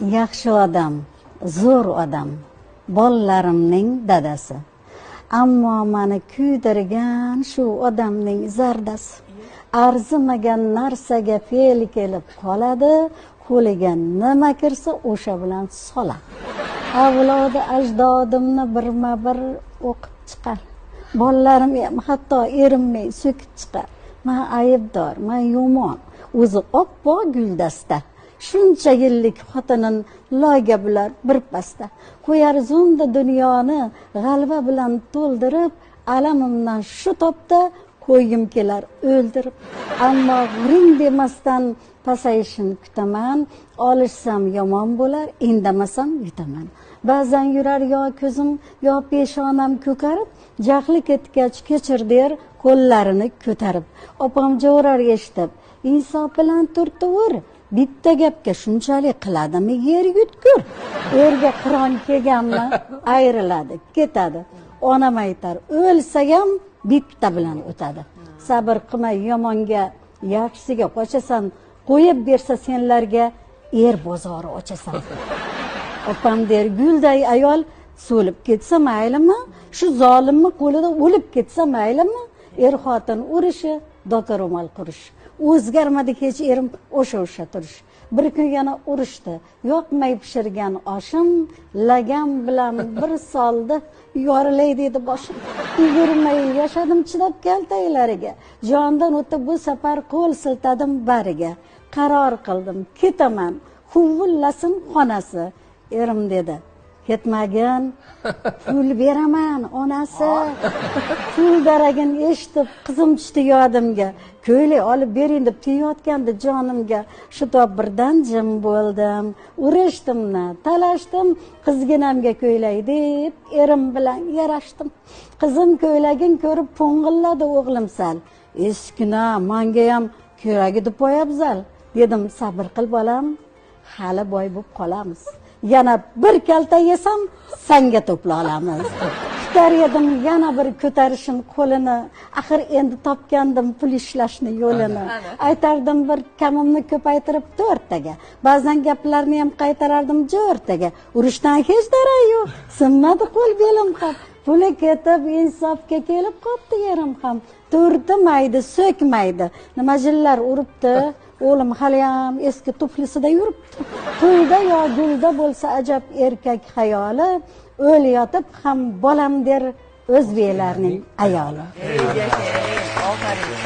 yaxshi odam, zo'r odam, bolalarimning dadasi. Ammo meni kuydirgan shu odamning zardasi. Arzimagan narsaga fe'l kelib qoladi, qo'liga nima kirsa o'sha bilan soladi. Avlodi ajdodimni birma-bir o'qib chiqar. Bolalarim ham hatto erimni so'kib chiqar. Men aybdor, men yomon. O'zi oppoq guldasta. Shuncha yillik xotinin loyga bular bir pasda. Qo'yar zunda dunyoni g'alva bilan to'ldirib, alamimdan shu topda qo'ygim kelar o'ldirib. Ammo g'ring demasdan pasayishini kutaman. Olishsam yomon bo'lar, indamasam yutaman. Ba'zan yurar yo ko'zim, yo peshonam ko'karib, jahli ketgach kechir der qo'llarini ko'tarib. Opam jo'rar eshitib, insof bilan turtuvur. Bitta gapga shunchalik qiladimi yer yutkur. Erga Qur'on kelganmi ayriladi, ketadi. Onam aytar, o'lsa ham bitta bilan o'tadi. Sabr qilmay yomonga, yaxshisiga qochasan, qo'yib bersa senlarga er bozori ochasan. Opam der, gulday ayol so'lib ketsa maylimi, shu zolimni qo'lida o'lib ketsa maylimi? Er xotin urushi, doka ro'mol qurish. O'zgarmadi hech erim o'sha turish. Bir kun yana urushdi. Yoqmay pishirgan oshim lagam bilan bir soldi, yorilay dedi boshim. Yugurmay yashadim chidab kaltaylariga. Jondan o'tib bu safar qo'l siltadim bariga. Qaror qildim, ketaman, huvullasin xonasi. Erim dedi, ketmagin, pul beraman onasi. Pul daragin eshitib qizim tushdi yodimga. Ko'ylak olib bering deb tiyotgandi jonimga. Shu top birdan jim bo'ldim. Urishdim-na, talashdim, qizginamga ko'ylak deb erim bilan yarashdim. Qizim ko'ylagin ko'rib po'ng'illadi o'g'lim sal. Eskina, menga ham keragi deb qo'yabsal. Dedim, sabr qil bolam, hali boy bo'lib qolamiz. Yana bir kalta yesam, sanga to'pla olamiz. Kutar edim yana bir ko'tarishin qo'lini, axir endi topgandim pul ishlashni yo'lini. Aytardim bir kamimni ko'paytirib 4 taga. Ba'zan gaplarni ham qaytarardim 4 taga. Urushdan hech darak yo'q, sinmadi qo'l belim ham. Puli ketib insofga kelib qopti yerim ham. Turdi maydi, so'kmaydi. Nima jillar uribdi? O'g'lim hali ham eski tuflisida yuribdi. To'yda yo gulda bo'lsa ajab erkak xayoli, o'l yotib ham bolam der o'zbeklarning ayoli. Ofarin.